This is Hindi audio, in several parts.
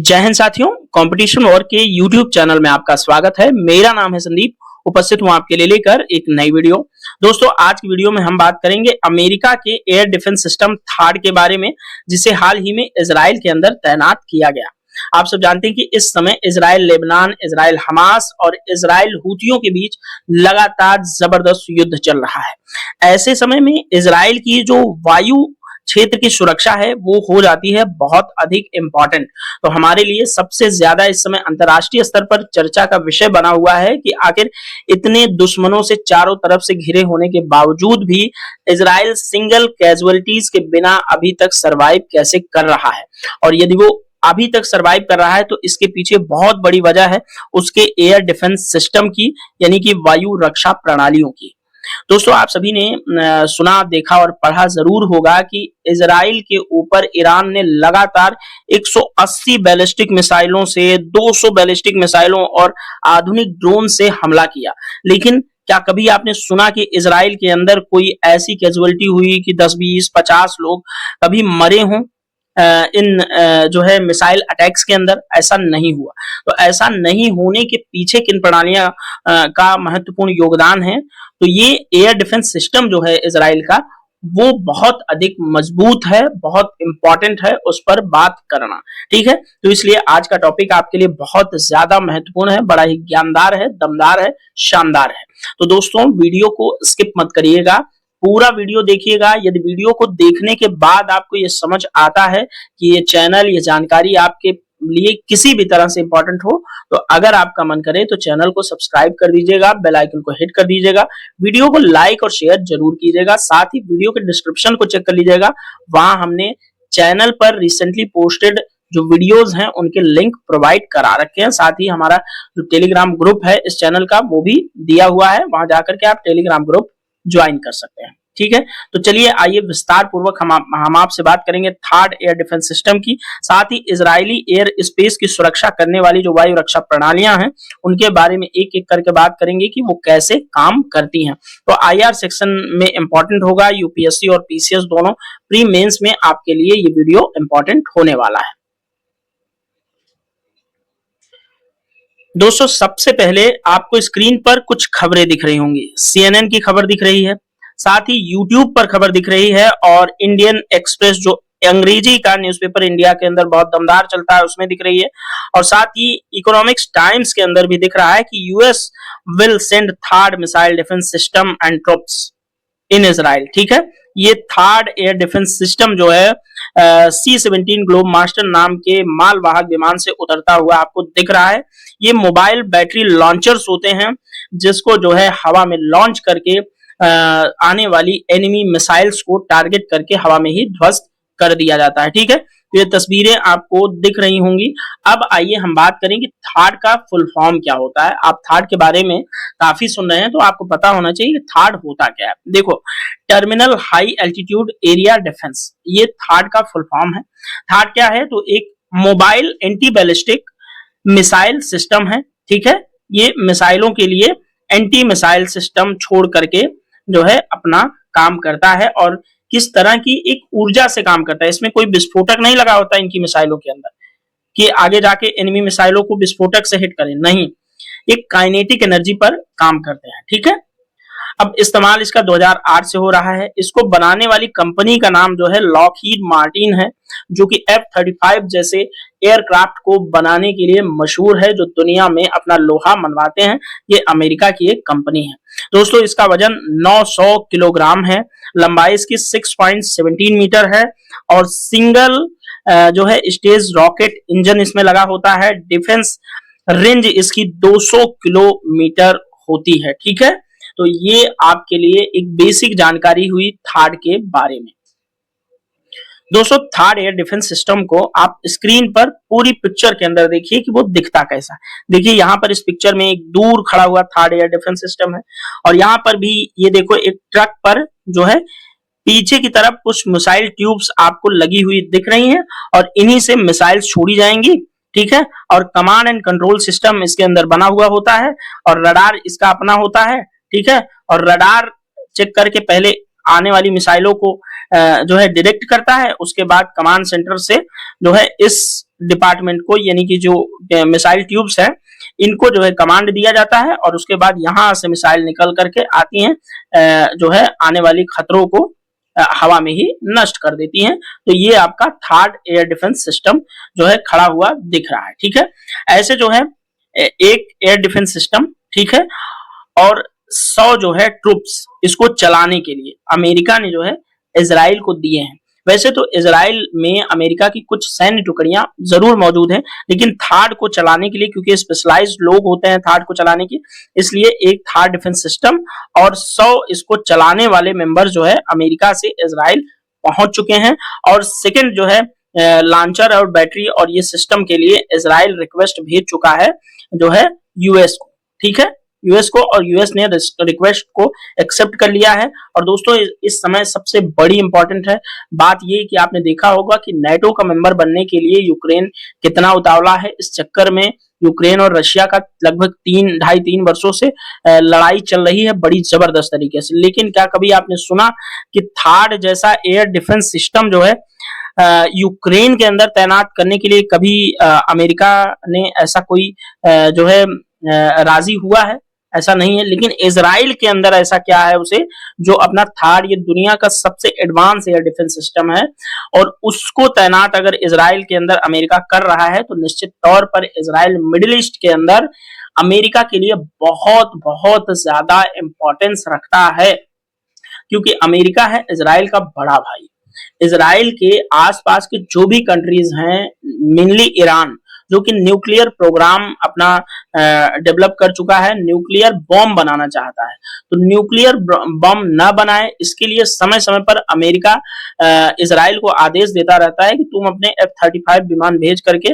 जय हिंद साथियों, कंपटीशन वॉर के YouTube चैनल में आपका स्वागत है। मेरा नाम है संदीप, उपस्थित हूं आपके लिए लेकर एक नई वीडियो। दोस्तों, आज की वीडियो में हम बात करेंगे अमेरिका के एयर डिफेंस सिस्टम थाड के बारे में, जिसे हाल ही में इजराइल के अंदर तैनात किया गया। आप सब जानते हैं कि इस समय इजराइल लेबनान, इजराइल हमास और इजराइल हूथियों के बीच लगातार जबरदस्त युद्ध चल रहा है। ऐसे समय में इजराइल की जो वायु क्षेत्र की सुरक्षा है वो हो जाती है बहुत अधिक इंपॉर्टेंट। तो हमारे लिए सबसे ज्यादा इस समय अंतरराष्ट्रीय स्तर पर चर्चा का विषय बना हुआ है कि आखिर इतने दुश्मनों से चारों तरफ से घिरे होने के बावजूद भी इजराइल सिंगल कैजुअलिटीज के बिना अभी तक सरवाइव कैसे कर रहा है। और यदि वो अभी तक सरवाइव कर रहा है तो इसके पीछे बहुत बड़ी वजह है उसके एयर डिफेंस सिस्टम की, यानी कि वायु रक्षा प्रणालियों की। दोस्तों, आप सभी ने सुना, देखा और पढ़ा जरूर होगा कि इजराइल के ऊपर ईरान ने लगातार 180 बैलिस्टिक मिसाइलों से 200 बैलिस्टिक मिसाइलों और आधुनिक ड्रोन से हमला किया। लेकिन क्या कभी आपने सुना कि इजराइल के अंदर कोई ऐसी कैजुअलिटी हुई कि 10, 20, 50 लोग कभी मरे हों इन जो है मिसाइल अटैक्स के अंदर? ऐसा नहीं हुआ। तो ऐसा नहीं होने के पीछे किन प्रणालियां का महत्वपूर्ण योगदान है? तो ये एयर डिफेंस सिस्टम जो है इजराइल का, वो बहुत अधिक मजबूत है, बहुत इंपॉर्टेंट है उस पर बात करना। ठीक है, तो इसलिए आज का टॉपिक आपके लिए बहुत ज्यादा महत्वपूर्ण है, बड़ा ही ज्ञानदार है, दमदार है, शानदार है। तो दोस्तों, वीडियो को स्किप मत करिएगा, पूरा वीडियो देखिएगा। यदि वीडियो को देखने के बाद आपको ये समझ आता है कि ये चैनल, ये जानकारी आपके लिए किसी भी तरह से इंपॉर्टेंट हो, तो अगर आपका मन करे तो चैनल को सब्सक्राइब कर दीजिएगा, बेल आइकन को हिट कर दीजिएगा, वीडियो को लाइक और शेयर जरूर कीजिएगा। साथ ही वीडियो के डिस्क्रिप्शन को चेक कर लीजिएगा, वहां हमने चैनल पर रिसेंटली पोस्टेड जो वीडियोस हैं उनके लिंक प्रोवाइड करा रखे हैं। साथ ही हमारा जो टेलीग्राम ग्रुप है इस चैनल का, वो भी दिया हुआ है, वहां जाकर के आप टेलीग्राम ग्रुप ज्वाइन कर सकते हैं। ठीक है, तो चलिए आइए विस्तार पूर्वक हम आपसे बात करेंगे थाड एयर डिफेंस सिस्टम की। साथ ही इजरायली एयर स्पेस की सुरक्षा करने वाली जो वायु रक्षा प्रणालियां हैं उनके बारे में एक एक करके बात करेंगे कि वो कैसे काम करती हैं। तो आईआर सेक्शन में इंपॉर्टेंट होगा, यूपीएससी और पीसीएस दोनों प्री मेंस में आपके लिए ये वीडियो इंपॉर्टेंट होने वाला है। दोस्तों, सबसे पहले आपको स्क्रीन पर कुछ खबरें दिख रही होंगी। CNN की खबर दिख रही है, साथ ही YouTube पर खबर दिख रही है, और इंडियन एक्सप्रेस जो अंग्रेजी का न्यूज़पेपर इंडिया के अंदर बहुत दमदार चलता है उसमें दिख रही है, और साथ ही इकोनॉमिक्स टाइम्स के अंदर भी दिख रहा है कि US will send third missile defence system and troops in Israel. ठीक है, ये थार्ड एयर डिफेंस सिस्टम जो है C-17 ग्लोब मास्टर नाम के मालवाहक विमान से उतरता हुआ आपको दिख रहा है। ये मोबाइल बैटरी लॉन्चर्स होते हैं जिसको जो है हवा में लॉन्च करके आने वाली एनिमी मिसाइल्स को टारगेट करके हवा में ही ध्वस्त कर दिया जाता है। ठीक है, ये तस्वीरें आपको दिख रही होंगी। अब आइए हम बात करें कि थाड का फुल फॉर्म क्या होता है। आप थाड के बारे में काफी सुन रहे हैं तो आपको पता होना चाहिए कि थाड होता क्या है। देखो, terminal high altitude area defence, ये थाड का फुल फॉर्म है। थाड क्या है? तो एक mobile anti ballistic missile system है। ठीक है, ये मिसाइलों के लिए एंटी मिसाइल सिस्टम छोड़ करके जो है अपना काम करता है, और किस तरह की एक ऊर्जा से काम करता है। इसमें कोई विस्फोटक नहीं लगा होता इनकी मिसाइलों के अंदर कि आगे जाके एनिमी मिसाइलों को विस्फोटक से हिट करें, नहीं, एक काइनेटिक एनर्जी पर काम करते हैं। ठीक है, अब इस्तेमाल इसका 2008 से हो रहा है। इसको बनाने वाली कंपनी का नाम जो है लॉकहीड मार्टिन है, जो कि F-35 जैसे एयरक्राफ्ट को बनाने के लिए मशहूर है, जो दुनिया में अपना लोहा मनवाते हैं। ये अमेरिका की एक कंपनी है। दोस्तों, इसका वजन 900 किलोग्राम है, लंबाई इसकी 6.17 मीटर है, और सिंगल जो है स्टेज रॉकेट इंजन इसमें लगा होता है। डिफेंस रेंज इसकी 200 किलोमीटर होती है। ठीक है, तो ये आपके लिए एक बेसिक जानकारी हुई थाड के बारे में। दोस्तों, थाड एयर डिफेंस सिस्टम को आप स्क्रीन पर पूरी पिक्चर के अंदर देखिए कि वो दिखता कैसा है। देखिए, यहाँ पर इस पिक्चर में एक दूर खड़ा हुआ थाड एयर डिफेंस सिस्टम है, और यहाँ पर भी ये देखो एक ट्रक पर जो है पीछे की तरफ कुछ मिसाइल ट्यूब्स आपको लगी हुई दिख रही हैं, और इन्हीं से मिसाइल छोड़ी जाएंगी। ठीक है, और कमांड एंड कंट्रोल सिस्टम इसके अंदर बना हुआ होता है, और रडार इसका अपना होता है। ठीक है, और रडार चेक करके पहले आने वाली मिसाइलों को जो है डिटेक्ट करता है, उसके बाद कमांड सेंटर से जो है इस डिपार्टमेंट को, यानी कि जो मिसाइल ट्यूब्स है, इनको जो है कमांड दिया जाता है और उसके बाद यहाँ से मिसाइल निकल करके आती हैं, जो है आने वाली खतरों को हवा में ही नष्ट कर देती हैं। तो ये आपका थर्ड एयर डिफेंस सिस्टम जो है खड़ा हुआ दिख रहा है। ठीक है, ऐसे जो है एक एयर डिफेंस सिस्टम, ठीक है, और 100 जो है ट्रूप्स इसको चलाने के लिए अमेरिका ने जो है इजराइल को दिए हैं। वैसे तो इजराइल में अमेरिका की कुछ सैन्य टुकड़ियां जरूर मौजूद हैं, लेकिन थार्ड को चलाने के लिए, क्योंकि स्पेशलाइज्ड लोग होते हैं थार्ड को चलाने की, इसलिए एक थार्ड डिफेंस सिस्टम और 100 इसको चलाने वाले मेंबर जो है अमेरिका से इजराइल पहुंच चुके हैं। और सेकंड जो है लॉन्चर और बैटरी और ये सिस्टम के लिए इजराइल रिक्वेस्ट भेज चुका है जो है यूएस को। ठीक है, यूएस को, और यूएस ने रिक्वेस्ट को एक्सेप्ट कर लिया है। और दोस्तों इस समय सबसे बड़ी इंपॉर्टेंट है बात ये कि आपने देखा होगा कि नेटो का मेंबर बनने के लिए यूक्रेन कितना उतावला है। इस चक्कर में यूक्रेन और रशिया का लगभग 3-2.5-3 वर्षों से लड़ाई चल रही है बड़ी जबरदस्त तरीके से। लेकिन क्या कभी आपने सुना कि थार्ड जैसा एयर डिफेंस सिस्टम जो है यूक्रेन के अंदर तैनात करने के लिए कभी अमेरिका ने ऐसा कोई जो है राजी हुआ है? ऐसा नहीं है। लेकिन इजराइल के अंदर ऐसा क्या है उसे, जो अपना थार, ये दुनिया का सबसे एडवांस एयर डिफेंस सिस्टम है, और उसको तैनात अगर इजराइल के अंदर अमेरिका कर रहा है तो निश्चित तौर पर इजराइल मिडिल ईस्ट के अंदर अमेरिका के लिए बहुत बहुत ज्यादा इंपॉर्टेंस रखता है, क्योंकि अमेरिका है इजराइल का बड़ा भाई। इजराइल के आसपास के जो भी कंट्रीज हैं, मेनली ईरान, जो कि न्यूक्लियर प्रोग्राम अपना डेवलप कर चुका है, न्यूक्लियर बॉम्ब बनाना चाहता है, तो न्यूक्लियर बॉम्ब न बनाए इसके लिए समय समय पर अमेरिका इजराइल को आदेश देता रहता है कि तुम अपने F-35 विमान भेज करके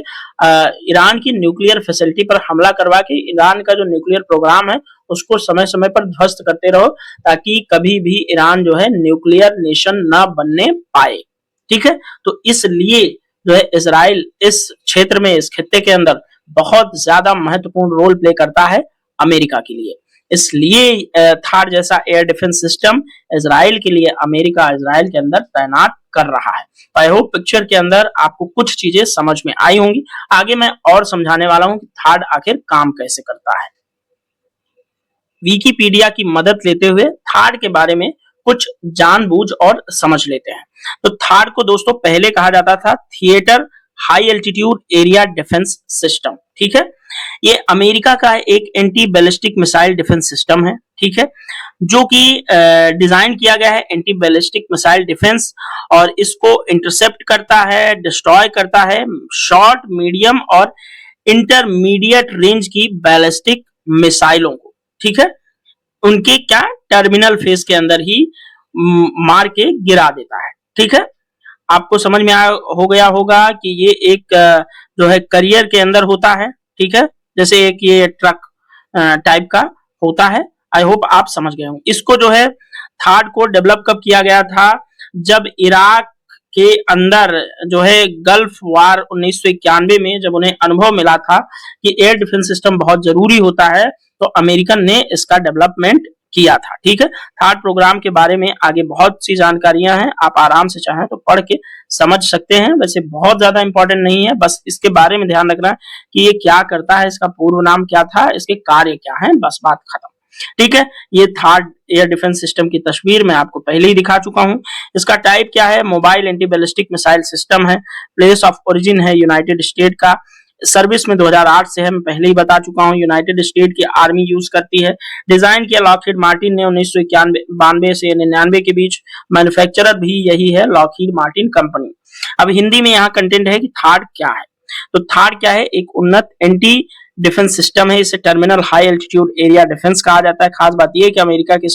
ईरान की न्यूक्लियर फैसिलिटी पर हमला करवा के ईरान का जो न्यूक्लियर प्रोग्राम है उसको समय समय पर ध्वस्त करते रहो, ताकि कभी भी ईरान जो है न्यूक्लियर नेशन न बनने पाए। ठीक है, तो इसलिए जो है इजराइल इस क्षेत्र में, इस खित्ते के अंदर बहुत ज्यादा महत्वपूर्ण रोल प्ले करता है अमेरिका के लिए। इसलिए थार जैसा एयर डिफेंस सिस्टम इजराइल के लिए अमेरिका इजराइल के अंदर तैनात कर रहा है। आई होप पिक्चर के अंदर आपको कुछ चीजें समझ में आई होंगी। आगे मैं और समझाने वाला हूं कि थार्ड आखिर काम कैसे करता है। विकिपीडिया की मदद लेते हुए थार्ड के बारे में कुछ जानबूझ और समझ लेते हैं। तो थार्ड को दोस्तों पहले कहा जाता था theatre high altitude area defence system. ठीक है, ये अमेरिका का एक anti ballistic missile defence system है। ठीक है, जो कि डिजाइन किया गया है एंटी बैलिस्टिक मिसाइल डिफेंस, और इसको इंटरसेप्ट करता है, डिस्ट्रॉय करता है शॉर्ट, मीडियम और इंटरमीडिएट रेंज की बैलिस्टिक मिसाइलों को। ठीक है, उनके क्या टर्मिनल फेज के अंदर ही मार के गिरा देता है। ठीक है, आपको समझ में हो गया होगा कि ये एक जो है करियर के अंदर होता है। ठीक है, जैसे एक ये ट्रक टाइप का होता है। आई होप आप समझ गए होंगे। इसको जो है थार्ड को डेवलप कब किया गया था, जब इराक के अंदर जो है गल्फ वार 1991 में जब उन्हें अनुभव मिला था कि एयर डिफेंस सिस्टम बहुत जरूरी होता है, तो अमेरिकन ने इसका डेवलपमेंट किया था। ठीक है, थार्ड प्रोग्राम के बारे में आगे बहुत सी जानकारियां हैं, आप आराम से चाहें तो पढ़ के समझ सकते हैं। वैसे बहुत ज्यादा इंपॉर्टेंट नहीं है, बस इसके बारे में ध्यान रखना है कि ये क्या करता है, इसका पूर्व नाम क्या था, इसके कार्य क्या है, बस बात खत्म। ठीक है, ये थर्ड एयर डिफेंस सिस्टम की तस्वीर मैं आपको पहले ही दिखा चुका हूं। इसका टाइप क्या है, mobile anti ballistic missile system है। प्लेस ऑफ ओरिजिन है यूनाइटेड स्टेट का। सर्विस में 2008 से है, मैं पहले ही बता चुका हूं। यूनाइटेड स्टेट की आर्मी यूज करती है। डिजाइन किया लॉकहीड मार्टिन ने 1991 से 99 के बीच। मैन्युफैक्चरर भी यही है, लॉकहीड मार्टिन कंपनी। अब हिंदी में यहाँ कंटेंट है कि थार्ड क्या है। तो थार्ड क्या है, एक उन्नत एंटी डिफेंस सिस्टम है। इसे terminal high altitude area defence कहा जाता है। खास बात यह है कि अमेरिका के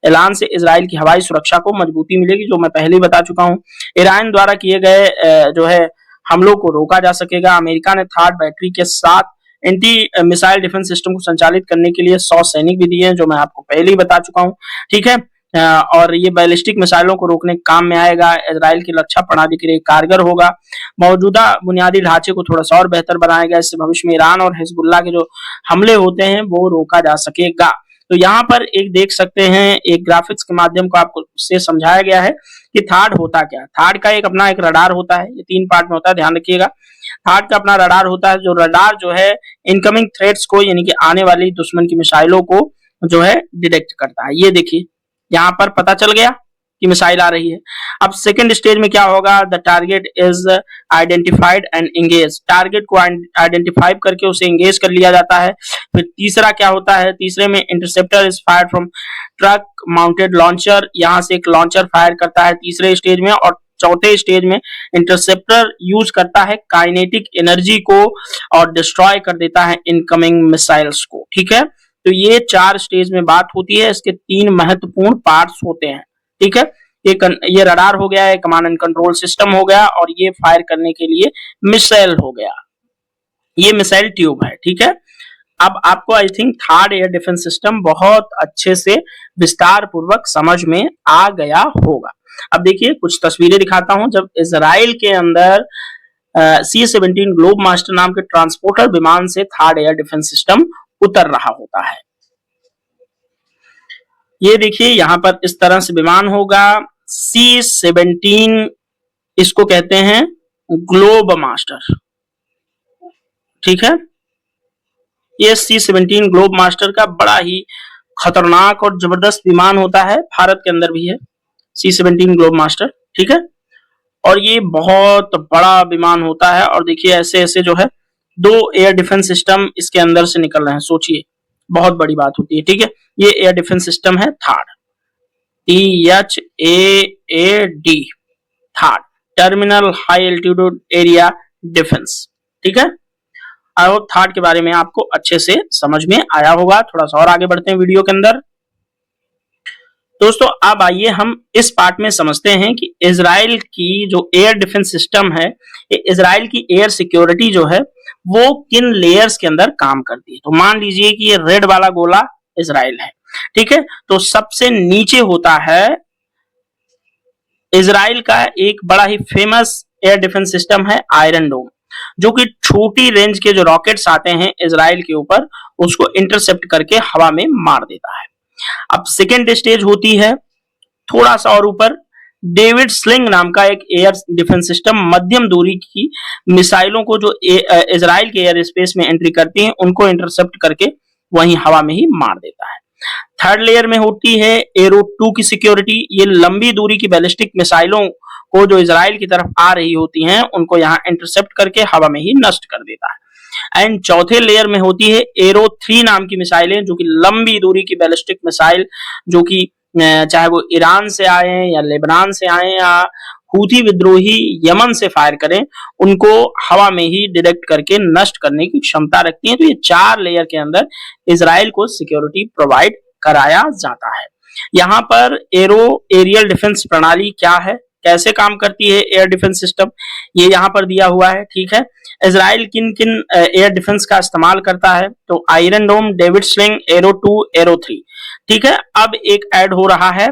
ऐलान से इजराइल की हवाई सुरक्षा को मजबूती मिलेगी, जो मैं पहले ही बता चुका हूं। ईरान द्वारा किए गए जो है हमलों को रोका जा सकेगा। अमेरिका ने थार्ड बैटरी के साथ एंटी मिसाइल डिफेंस सिस्टम को संचालित करने के लिए 100 सैनिक भी दिए हैं, जो मैं आपको पहले ही बता चुका हूं। ठीक है, और ये बैलिस्टिक मिसाइलों को रोकने के काम में आएगा। इजराइल की रक्षा प्रणाली के लिए कारगर होगा। मौजूदा बुनियादी ढांचे को थोड़ा सा और बेहतर बनाएगा। इससे भविष्य में ईरान और हिजबुल्लाह के जो हमले होते हैं वो रोका जा सकेगा। तो यहाँ पर एक देख सकते हैं, एक ग्राफिक्स के माध्यम को आपको से समझाया गया है कि थार्ड होता क्या है। थार्ड का एक अपना एक रडार होता है, ये 3 पार्ट में होता है, ध्यान रखिएगा। थर्ड का अपना रडार होता है, जो रडार जो है इनकमिंग थ्रेट्स को यानी कि आने वाली दुश्मन की मिसाइलों को जो है डिटेक्ट करता है। ये देखिए यहाँ पर पता चल गया कि मिसाइल आ रही है। अब सेकंड स्टेज में क्या होगा, the target is identified and engage, target को आइडेंटिफाई करके उसे एंगेज कर लिया जाता है। फिर तीसरा क्या होता है, तीसरे में interceptor is fired from truck mounted launcher, यहाँ से एक लॉन्चर फायर करता है तीसरे स्टेज में। और चौथे स्टेज में इंटरसेप्टर यूज करता है काइनेटिक एनर्जी को और डिस्ट्रॉय कर देता है इनकमिंग मिसाइल्स को। ठीक है, तो ये 4 स्टेज में बात होती है, इसके 3 महत्वपूर्ण पार्ट्स होते हैं। ठीक है, ये रडार हो गया, कमांड एंड कंट्रोल सिस्टम हो गया, और ये फायर करने के लिए मिसाइल हो गया, ये मिसाइल ट्यूब है। ठीक है, अब आपको I think third air defence system बहुत अच्छे से विस्तार पूर्वक समझ में आ गया होगा। अब देखिए कुछ तस्वीरें दिखाता हूं। जब इजराइल के अंदर C-17 ग्लोब मास्टर नाम के ट्रांसपोर्टर विमान से थर्ड एयर डिफेंस सिस्टम उतर रहा होता है, ये देखिए यहां पर इस तरह से विमान होगा, C-17 इसको कहते हैं ग्लोब मास्टर। ठीक है, ये C-17 ग्लोब मास्टर का बड़ा ही खतरनाक और जबरदस्त विमान होता है, भारत के अंदर भी है C-17 ग्लोब मास्टर। ठीक है, और ये बहुत बड़ा विमान होता है, और देखिए ऐसे ऐसे जो है 2 एयर डिफेंस सिस्टम इसके अंदर से निकल रहे हैं, सोचिए बहुत बड़ी बात होती है। ठीक है, ये एयर डिफेंस सिस्टम है third, THAAD, third terminal high altitude area defence. ठीक है, आई होप थर्ड के बारे में आपको अच्छे से समझ में आया होगा। थोड़ा सा और आगे बढ़ते हैं वीडियो के अंदर। दोस्तों अब आइए हम इस पार्ट में समझते हैं कि इजराइल की जो एयर डिफेंस सिस्टम है, इजराइल की एयर सिक्योरिटी जो है वो किन लेयर्स के अंदर काम करती है। तो मान लीजिए कि ये रेड वाला गोला इजराइल है। ठीक है, तो सबसे नीचे होता है इजराइल का एक बड़ा ही फेमस एयर डिफेंस सिस्टम है आयरन डोम, जो कि छोटी रेंज के जो रॉकेट्स आते हैं इजराइल के ऊपर उसको इंटरसेप्ट करके हवा में मार देता है। अब सेकेंड स्टेज होती है थोड़ा सा और ऊपर, डेविड स्लिंग नाम का एक एयर डिफेंस सिस्टम मध्यम दूरी की मिसाइलों को जो इजराइल के एयर स्पेस में एंट्री करती हैं उनको इंटरसेप्ट करके वहीं हवा में ही मार देता है। थर्ड लेयर में होती है एरो 2 की सिक्योरिटी, ये लंबी दूरी की बैलिस्टिक मिसाइलों को जो इजराइल की तरफ आ रही होती हैं उनको यहाँ इंटरसेप्ट करके हवा में ही नष्ट कर देता है। एंड चौथे लेयर में होती है एरो 3 नाम की मिसाइलें, जो कि लंबी दूरी की बैलिस्टिक मिसाइल, जो कि चाहे वो ईरान से आए या लेबनान से आए या हूथी विद्रोही यमन से फायर करें, उनको हवा में ही डायरेक्ट करके नष्ट करने की क्षमता रखती हैं। तो ये 4 लेयर के अंदर इजराइल को सिक्योरिटी प्रोवाइड कराया जाता है। यहाँ पर एरियल डिफेंस प्रणाली क्या है, कैसे काम करती है एयर डिफेंस सिस्टम, ये यहाँ पर दिया हुआ है। ठीक है, इजराइल किन किन एयर डिफेंस का इस्तेमाल करता है, तो आयरन डोम, डेविड स्लिंग, एरो 2, एरो 3। ठीक है, अब एक ऐड हो रहा है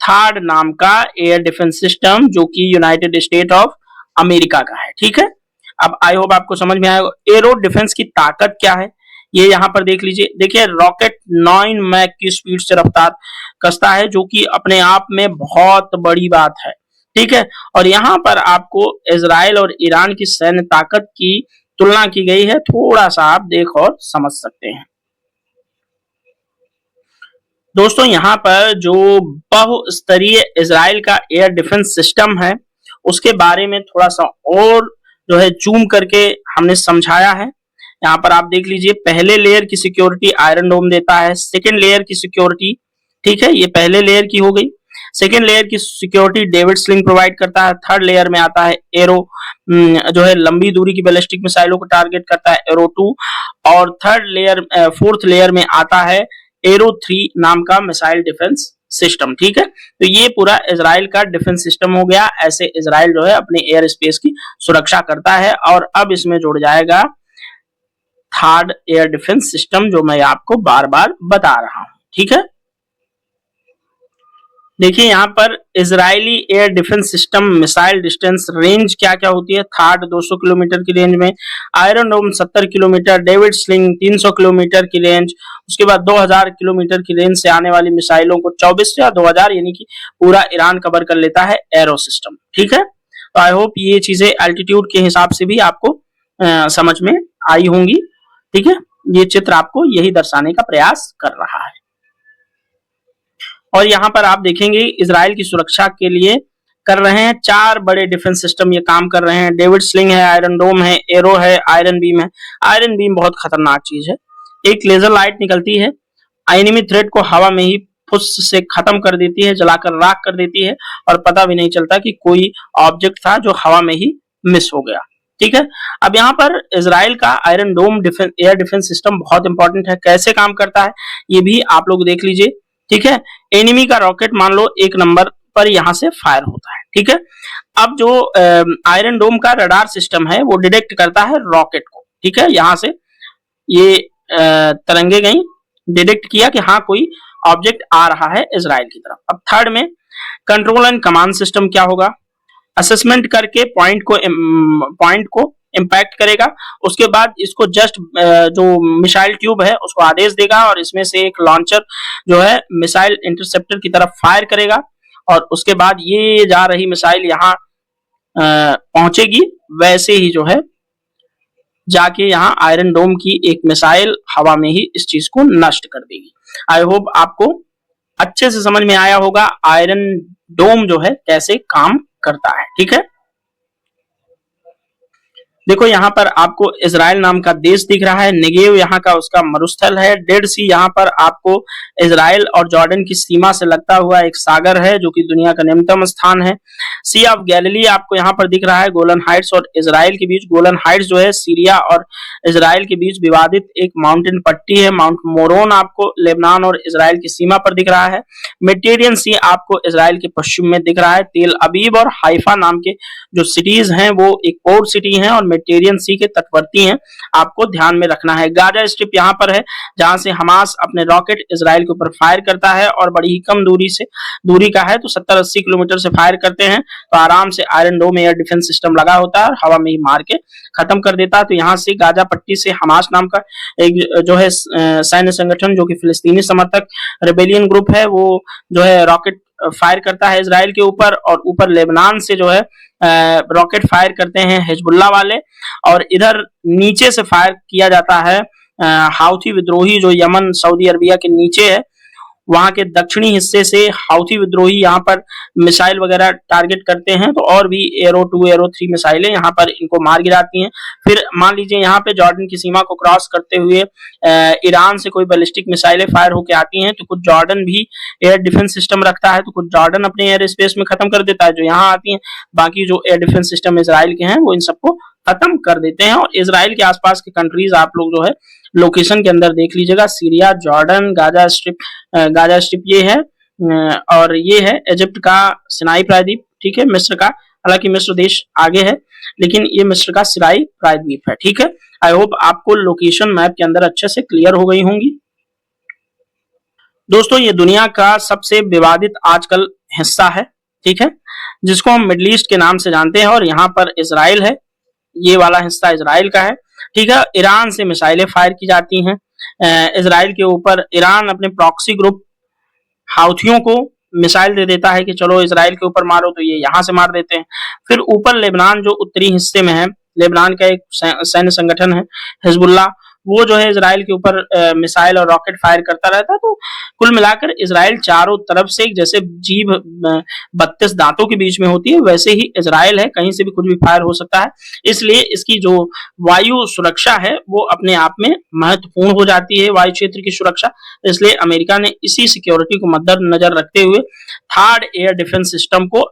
थर्ड नाम का एयर डिफेंस सिस्टम, जो कि यूनाइटेड स्टेट ऑफ अमेरिका का है। ठीक है, अब आई होप आपको समझ में आएगा एरो डिफेंस की ताकत क्या है, ये यहाँ पर देख लीजिए। देखिए रॉकेट 9 मैक की स्पीड से रफ्तार कसता है, जो कि अपने आप में बहुत बड़ी बात है। ठीक है, और यहाँ पर आपको इजराइल और ईरान की सैन्य ताकत की तुलना की गई है, थोड़ा सा आप देख और समझ सकते हैं। दोस्तों यहाँ पर जो बहुस्तरीय इजराइल का एयर डिफेंस सिस्टम है उसके बारे में थोड़ा सा और जो है जूम करके हमने समझाया है। यहाँ पर आप देख लीजिए, पहले लेयर की सिक्योरिटी आयरन डोम देता है, सेकेंड लेयर की सिक्योरिटी, ठीक है, ये पहले लेयर की हो गई। सेकेंड लेयर की सिक्योरिटी डेविड स्लिंग प्रोवाइड करता है। थर्ड लेयर में आता है एरो, जो है लंबी दूरी की बैलिस्टिक मिसाइलों को टारगेट करता है, एरो 2। और फोर्थ लेयर में आता है एरो 3 नाम का मिसाइल डिफेंस सिस्टम। ठीक है, तो ये पूरा इजराइल का डिफेंस सिस्टम हो गया। ऐसे इजराइल जो है अपने एयर स्पेस की सुरक्षा करता है। और अब इसमें जुड़ जाएगा थर्ड एयर डिफेंस सिस्टम, जो मैं आपको बार बार बता रहा हूं। ठीक है, देखिए यहाँ पर Israeli air defence system missile distance range क्या क्या होती है। थर्ड 200 किलोमीटर की रेंज में, आयरन डोम 70 किलोमीटर, डेविड स्लिंग 300 किलोमीटर की रेंज, उसके बाद 2000 किलोमीटर की रेंज से आने वाली मिसाइलों को 24 या 2000 यानी कि पूरा ईरान कवर कर लेता है एरो सिस्टम। ठीक है, तो आई होप ये चीजें एल्टीट्यूड के हिसाब से भी आपको समझ में आई होंगी। ठीक है, ये चित्र आपको यही दर्शाने का प्रयास कर रहा है। और यहाँ पर आप देखेंगे इजराइल की सुरक्षा के लिए कर रहे हैं 4 बड़े डिफेंस सिस्टम ये काम कर रहे हैं। डेविड स्लिंग है, आयरन डोम है, एरो है, आयरन बीम है। आयरन बीम बहुत खतरनाक चीज है। एक लेजर लाइट निकलती है, एनिमी थ्रेट को हवा में ही फुस से खत्म कर देती है, जलाकर राख कर देती है और पता भी नहीं चलता कि कोई ऑब्जेक्ट था जो हवा में ही मिस हो गया। ठीक है, अब यहाँ पर इजराइल का आयरन डोम एयर डिफेंस सिस्टम बहुत इंपॉर्टेंट है। कैसे काम करता है ये भी आप लोग देख लीजिए। ठीक है, एनिमी का रॉकेट मान लो 1 नंबर पर यहां से फायर होता है। ठीक है, अब जो आयरन डोम का रडार सिस्टम है वो डिटेक्ट करता है रॉकेट को। ठीक है, यहां से ये तरंगे गई, डिटेक्ट किया कि हाँ कोई ऑब्जेक्ट आ रहा है इजराइल की तरफ। अब थर्ड में कंट्रोल एंड कमांड सिस्टम क्या होगा, असेसमेंट करके पॉइंट को इंपैक्ट करेगा। उसके बाद इसको जस्ट जो मिसाइल ट्यूब है उसको आदेश देगा और इसमें से एक लॉन्चर जो है मिसाइल इंटरसेप्टर की तरफ फायर करेगा और उसके बाद ये जा रही मिसाइल यहाँ पहुंचेगी। वैसे ही जो है जाके यहाँ आयरन डोम की एक मिसाइल हवा में ही इस चीज को नष्ट कर देगी। आई होप आपको अच्छे से समझ में आया होगा आयरन डोम जो है कैसे काम करता है। ठीक है, देखो यहाँ पर आपको इजराइल नाम का देश दिख रहा है, नेगेव यहाँ का उसका मरुस्थल है, डेड सी यहाँ पर आपको इजराइल और जॉर्डन की सीमा से लगता हुआ एक सागर है जो कि दुनिया का निम्नतम स्थान है। सी ऑफ गैलिली आपको यहाँ पर दिख रहा है, गोलन हाइट्स और इजराइल के बीच। गोलन हाइट्स जो है सीरिया और इजराइल के बीच विवादित एक माउंटेन पट्टी है। माउंट मोरोन आपको लेबनान और इजराइल की सीमा पर दिख रहा है। मेडिटेरियन सी आपको इजराइल के पश्चिम में दिख रहा है। तेल अबीब और हाइफा नाम के जो सिटीज हैं वो एक पोर्ट सिटी हैं और मेडिटेरियन सी के तटवर्ती हैं, आपको ध्यान में रखना है। गाजा स्ट्रिप यहाँ पर है जहां से हमास अपने रॉकेट इजराइल के ऊपर फायर करता है और बड़ी ही कम दूरी का है, तो 70-80 किलोमीटर से फायर करते हैं तो आराम से आयरन डोम एयर डिफेंस सिस्टम लगा होता है और हवा में ही मार के खत्म कर देता है। तो यहाँ से गाजा पट्टी से हमास नाम का एक जो है सैन्य संगठन जो कि फिलिस्तीनी समर्थक रेबेलियन ग्रुप है वो जो है रॉकेट फायर करता है इजराइल के ऊपर और ऊपर लेबनान से जो है रॉकेट फायर करते हैं हिजबुल्लाह वाले और इधर नीचे से फायर किया जाता है हाउथी विद्रोही जो यमन सऊदी अरबिया के नीचे है, वहां के दक्षिणी हिस्से से हाउथी विद्रोही यहाँ पर मिसाइल वगैरह टारगेट करते हैं तो और भी एरो 2 एरो 3 मिसाइलें यहाँ पर इनको मार गिराती हैं। फिर मान लीजिए यहाँ पे जॉर्डन की सीमा को क्रॉस करते हुए ईरान से कोई बैलिस्टिक मिसाइलें फायर होकर आती हैं तो कुछ जॉर्डन भी एयर डिफेंस सिस्टम रखता है, तो कुछ जॉर्डन अपने एयर स्पेस में खत्म कर देता है जो यहाँ आती है। बाकी जो एयर डिफेंस सिस्टम इजराइल के हैं वो इन सबको खत्म कर देते हैं। और इजराइल के आसपास के कंट्रीज आप लोग जो है लोकेशन के अंदर देख लीजिएगा, सीरिया, जॉर्डन, गाजा स्ट्रिप ये है और ये है इजिप्ट का सिनाई प्रायद्वीप। ठीक है, मिस्र का, हालांकि मिस्र देश आगे है लेकिन ये मिस्र का सिनाई प्रायद्वीप है। ठीक है, आई होप आपको लोकेशन मैप के अंदर अच्छे से क्लियर हो गई होंगी। दोस्तों ये दुनिया का सबसे विवादित आजकल हिस्सा है, ठीक है, जिसको हम मिडिल ईस्ट के नाम से जानते हैं और यहाँ पर इजराइल है, ये वाला हिस्सा इजराइल का है। ठीक है, ईरान से मिसाइलें फायर की जाती हैं इजराइल के ऊपर। ईरान अपने प्रॉक्सी ग्रुप हाउथियों को मिसाइल दे देता है कि चलो इजराइल के ऊपर मारो, तो ये यहाँ से मार देते हैं। फिर ऊपर लेबनान जो उत्तरी हिस्से में है, लेबनान का एक सैन्य संगठन है हिजबुल्लाह, वो जो है इजराइल के ऊपर मिसाइल और रॉकेट फायर करता रहता है। तो कुल मिलाकर इजराइल चारों तरफ से जैसे जीभ 32 दांतों के बीच में होती है वैसे ही इजराइल है, कहीं से भी कुछ भी फायर हो सकता है। इसलिए इसकी जो वायु सुरक्षा है वो अपने आप में महत्वपूर्ण हो जाती है, वायु क्षेत्र की सुरक्षा। इसलिए अमेरिका ने इसी सिक्योरिटी को मद्देनजर रखते हुए थर्ड एयर डिफेंस सिस्टम को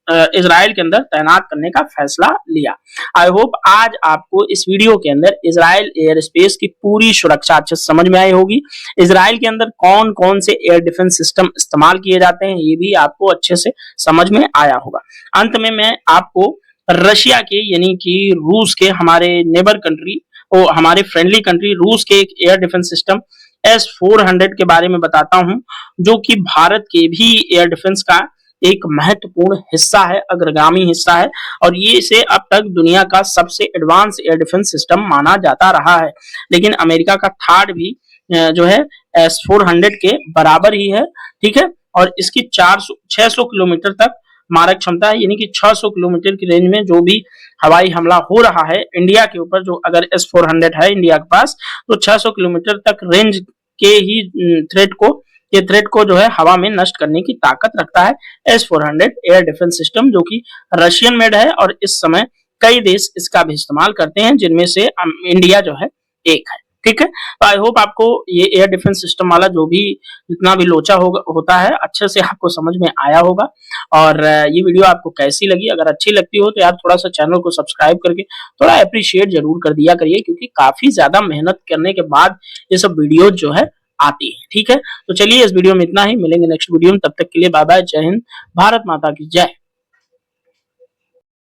इजराइल के अंदर तैनात करने का फैसला लिया। आई होप आज आपको इस वीडियो के अंदर इजराइल एयर स्पेस की पूरी सुरक्षा अच्छे से समझ में आई होगी। इजराइल के अंदर कौन कौन से एयर डिफेंस सिस्टम इस्तेमाल किए जाते हैं ये भी आपको अच्छे से समझ में आया होगा। अंत में मैं आपको रशिया के यानी कि रूस के, हमारे नेबर कंट्री और हमारे फ्रेंडली कंट्री रूस के एक एयर डिफेंस सिस्टम S-400 के बारे में बताता हूं, जो कि भारत के भी एयर डिफेंस का एक महत्वपूर्ण हिस्सा है, अग्रगामी हिस्सा है और ये इसे अब तक दुनिया का सबसे एडवांस एयर डिफेंस सिस्टम माना जाता रहा है। लेकिन अमेरिका का थर्ड भी जो है S-400 के बराबर ही है, ठीक है, और इसकी 600 किलोमीटर तक मारक क्षमता है, यानी कि 600 किलोमीटर की रेंज में जो भी हवाई हमला हो रहा है इंडिया के ऊपर, जो अगर S-400 है इंडिया के पास, तो 600 किलोमीटर तक रेंज के ही थ्रेट को जो है हवा में नष्ट करने की ताकत रखता है S-400 एयर डिफेंस सिस्टम, जो कि रशियन मेड है और इस समय कई देश इसका भी इस्तेमाल करते हैं, जिनमें से इंडिया जो है एक है। ठीक है, तो आई होप आपको ये एयर डिफेंस सिस्टम वाला जो भी जितना भी लोचा होता है अच्छे से आपको समझ में आया होगा। और ये वीडियो आपको कैसी लगी, अगर अच्छी लगती हो तो यार थोड़ा सा चैनल को सब्सक्राइब करके थोड़ा अप्रिशिएट जरूर कर दिया करिए, क्योंकि काफी ज्यादा मेहनत करने के बाद ये सब वीडियो जो है आती है। ठीक है, तो चलिए इस वीडियो में इतना ही, मिलेंगे नेक्स्ट वीडियो में, तब तक के लिए बाय बाय, जय हिंद, भारत माता की जय।